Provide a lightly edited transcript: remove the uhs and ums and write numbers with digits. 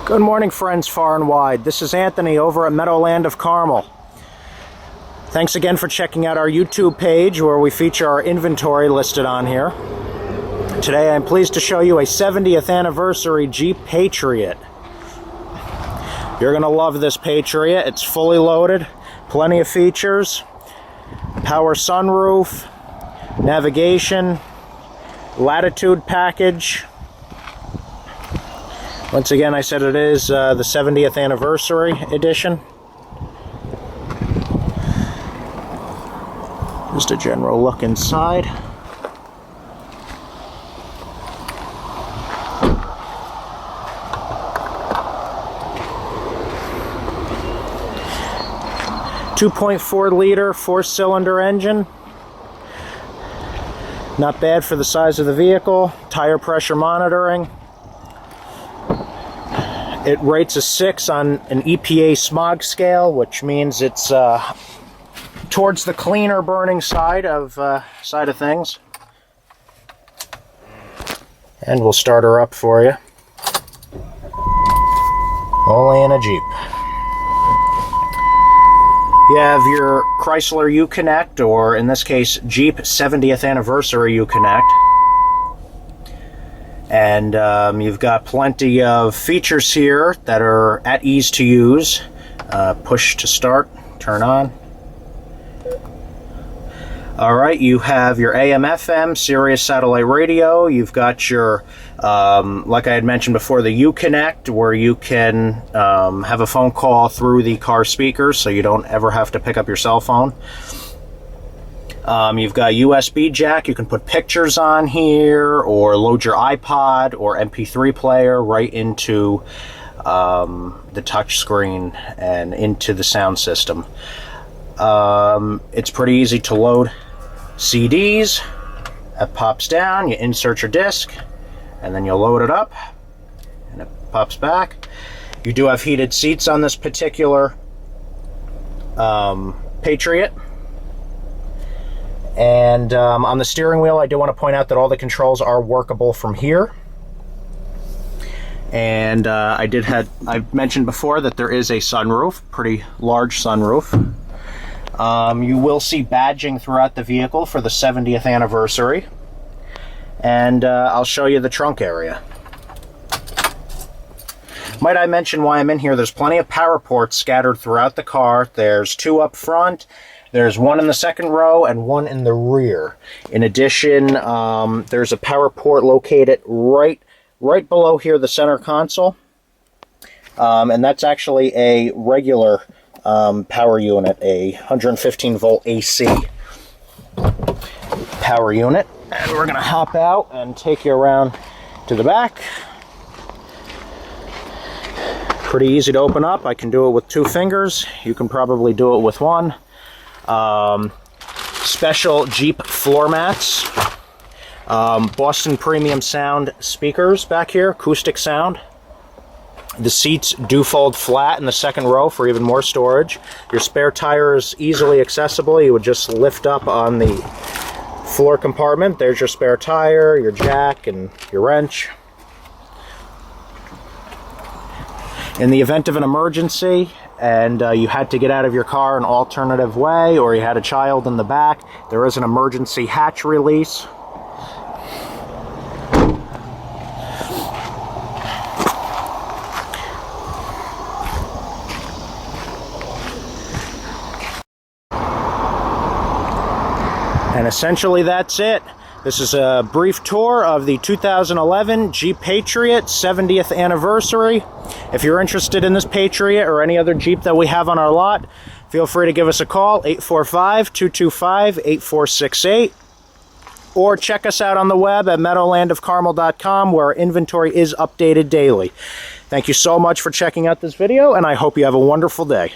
Good morning, friends far and wide. This is Anthony over at Meadowland of Carmel. Thanks again for checking out our YouTube page where we feature our inventory listed on here. Today I'm pleased to show you a 70th anniversary Jeep Patriot. You're going to love this Patriot. It's fully loaded, plenty of features, power sunroof, navigation, latitude package. Once again, I said it is the 70th anniversary edition. Just a general look inside. .4-liter four-cylinder engine. Not bad for the size of the vehicle. Tire pressure monitoring. It rates a 6 on an EPA smog scale, which means it's towards the cleaner burning side of things. And we'll start her up for you. Only in a Jeep. You have your Chrysler Uconnect, or in this case, Jeep 70th Anniversary Uconnect. And you've got plenty of features here that are at ease to use. Push to start, turn on. Alright, you have your AM/FM, Sirius satellite radio. You've got your, like I had mentioned before, the Uconnect, where you can have a phone call through the car speakers, so you don't ever have to pick up your cell phone. You've got USB jack. You can put pictures on here, or load your iPod or MP3 player right into the touch screen and into the sound system. It's pretty easy to load CDs. That pops down, you insert your disc, and then you'll load it up, and it pops back. You do have heated seats on this particular Patriot. And on the steering wheel, I do want to point out that all the controls are workable from here. And I mentioned before that there is a sunroof, pretty large sunroof. You will see badging throughout the vehicle for the 70th anniversary. And I'll show you the trunk area. Might I mention why I'm in here, there's plenty of power ports scattered throughout the car. There's 2 up front. There's 1 in the second row and 1 in the rear. In addition, there's a power port located right below here, the center console. And that's actually a regular power unit, a 115 volt AC power unit. And we're gonna hop out and take you around to the back. Pretty easy to open up. I can do it with 2 fingers. You can probably do it with 1. Special Jeep floor mats. Boston Premium Sound speakers back here, acoustic sound. The seats do fold flat in the second row for even more storage. Your spare tire is easily accessible. You would just lift up on the floor compartment. There's your spare tire, your jack, and your wrench. In the event of an emergency and you had to get out of your car an alternative way, or you had a child in the back, there is an emergency hatch release. And essentially that's it. This is a brief tour of the 2011 Jeep Patriot 70th anniversary. If you're interested in this Patriot or any other Jeep that we have on our lot, feel free to give us a call, 845-225-8468. Or check us out on the web at meadowlandofcarmel.com, where our inventory is updated daily. Thank you so much for checking out this video, and I hope you have a wonderful day.